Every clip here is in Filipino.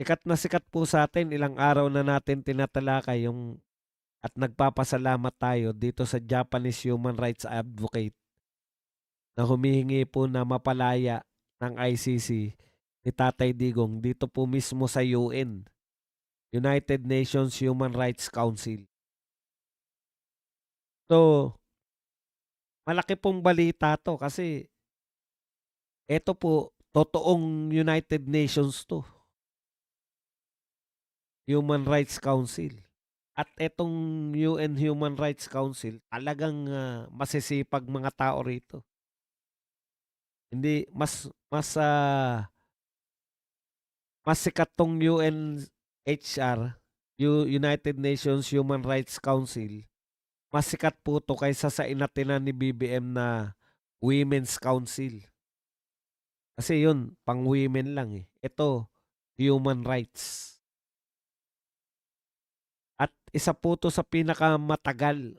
Sikat na sikat po sa atin, ilang araw na natin tinatalakay yung at nagpapasalamat tayo dito sa Japanese human rights advocate na humihingi po na mapalaya ng ICC ni Tatay Digong dito po mismo sa UN, United Nations Human Rights Council. So, malaki pong balita 'to kasi eto po, totoong United Nations 'to, Human Rights Council. At etong UN Human Rights Council talagang, masisipag mga tao rito. Hindi mas sikat 'tong UNHR, United Nations Human Rights Council, mas sikat po 'to kaysa sa inatinan ni BBM na Women's Council. Kasi yun pang-women lang, eh. Ito, human rights. At isa po 'to sa pinakamatagal,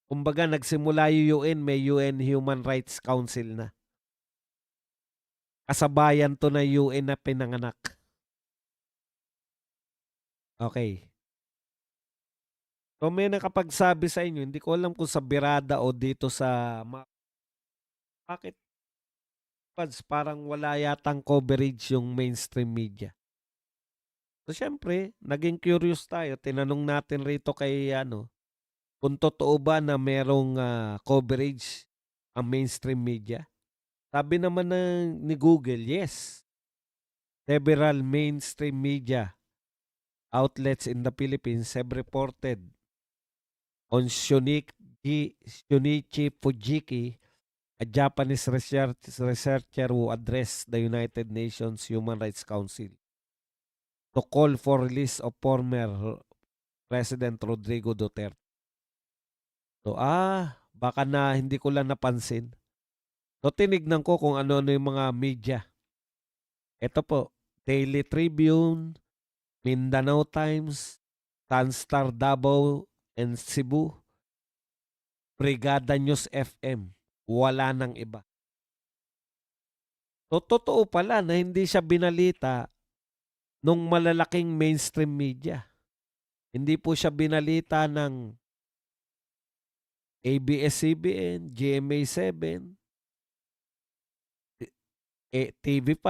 kumbaga nagsimula yung UN, may UN Human Rights Council na. Kasabayan 'to na UN na pinanganak. Okey. So, may nakapagsabi sa inyo, hindi ko alam kung sa Birada o dito sa bakit Pads parang wala yatang coverage yung mainstream media. So, siyempre naging curious tayo, tinanong natin rito kay kung totoo ba na merong, coverage ang mainstream media. Sabi naman ni Google, yes, several mainstream media outlets in the Philippines have reported on Shunichi Fujiki, a Japanese researcher who addressed the United Nations Human Rights Council to call for release of former President Rodrigo Duterte. So, baka na hindi ko lang napansin. So, tinignan ko kung ano-ano yung mga media. Ito po, Daily Tribune, Mindanao Times, Sunstar Davao and Cebu, Brigada News FM. Wala nang iba. So, totoo pala na hindi siya binalita nung malalaking mainstream media. Hindi po siya binalita ng ABS-CBN, GMA7, TV5.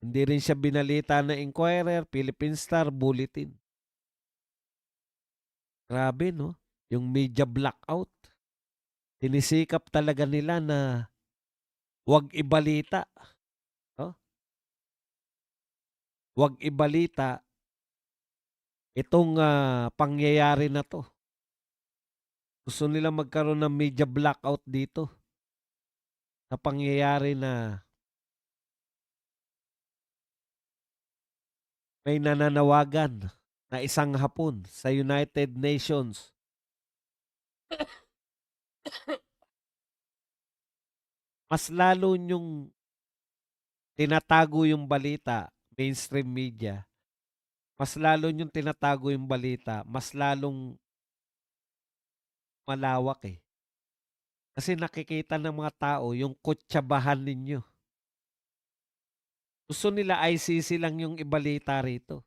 Hindi rin siya binalita ng Inquirer, Philippine Star, Bulletin. Grabe, no? Yung media blackout. Sinisikap talaga nila na 'wag ibalita, no? 'Wag ibalita itong, pangyayari na 'to. Gusto nila magkaroon ng media blackout dito sa pangyayari na may nananawagan na isang Hapon sa United Nations. Mas lalo niyong tinatago yung balita, mainstream media. Mas lalo niyong tinatago yung balita, mas lalong malawak, eh. Kasi nakikita ng mga tao yung kutsabahan ninyo. Gusto nila ICC lang yung ibalita rito.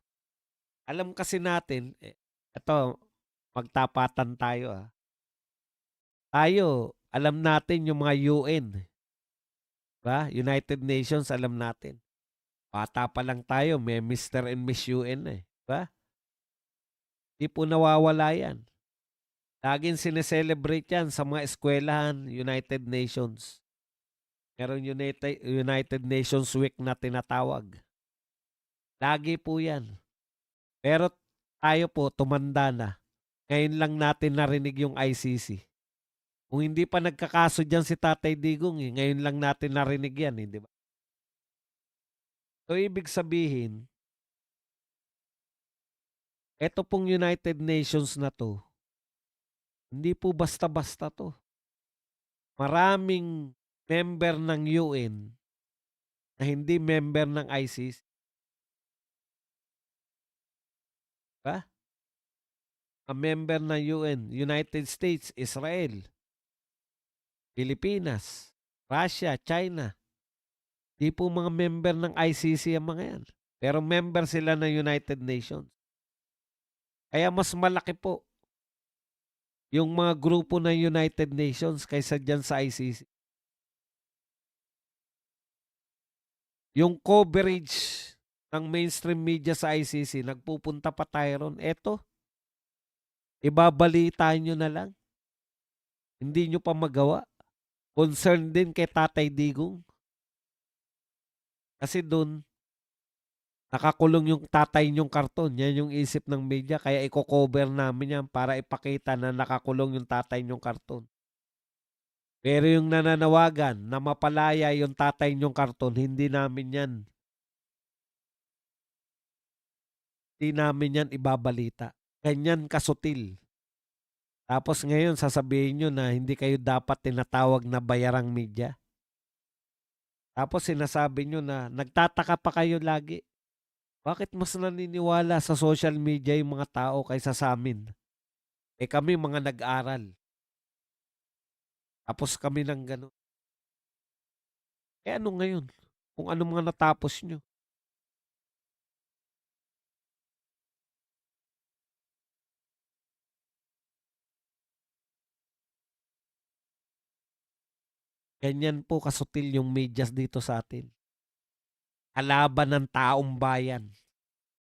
Alam kasi natin, eto, magtapatan tayo, Tayo, alam natin yung mga UN, 'di ba? United Nations, alam natin. Bata pa lang tayo, may Mr. and Miss UN na, 'di ba? 'Di po nawawala 'yan. Laging sine-celebrate 'yan sa mga eskwelahan, United Nations. Merong United Nations Week na tinatawag. Lagi po 'yan. Pero tayo po tumanda na. Ngayon lang natin narinig yung ICC. Kung hindi pa nagkakaso diyan si Tatay Digong, ngayon lang natin narinig 'yan, 'di ba? So, ibig sabihin, eto pong United Nations na 'to, hindi po basta-basta 'to. Maraming member ng UN na hindi member ng ICC, 'di ba? Ang member ng UN, United States, Israel, Pilipinas, Russia, China. 'Di po mga member ng ICC ang mga 'yan, pero member sila ng United Nations. Kaya mas malaki po yung mga grupo ng United Nations kaysa diyan sa ICC. Yung coverage ng mainstream media sa ICC nagpupunta pa tayo ro'n, eto ibabalita niyo na lang, hindi niyo pa magawa. Concern din kay Tatay Digong, kasi dun nakakulong yung tatay niyong karton, yan yung isip ng media kaya iko-cover namin yan para ipakita na nakakulong yung tatay niyong karton. Pero yung nananawagan na mapalaya yung tatay niyong karton, hindi namin yan ibabalita. Ganyan kasutil. Tapos ngayon sasabihin niyo na hindi kayo dapat tinatawag na bayarang media. Tapos sinasabi niyo na nagtataka pa kayo lagi. Bakit mas naniniwala sa social media yung mga tao kaysa sa amin? Eh kami mga nag-aral. Tapos kami ng gano'n. Eh ano ngayon? Kung ano mga natapos nyo. Ganyan po kasutil yung medyas dito sa atin. Kalaban ng taong bayan.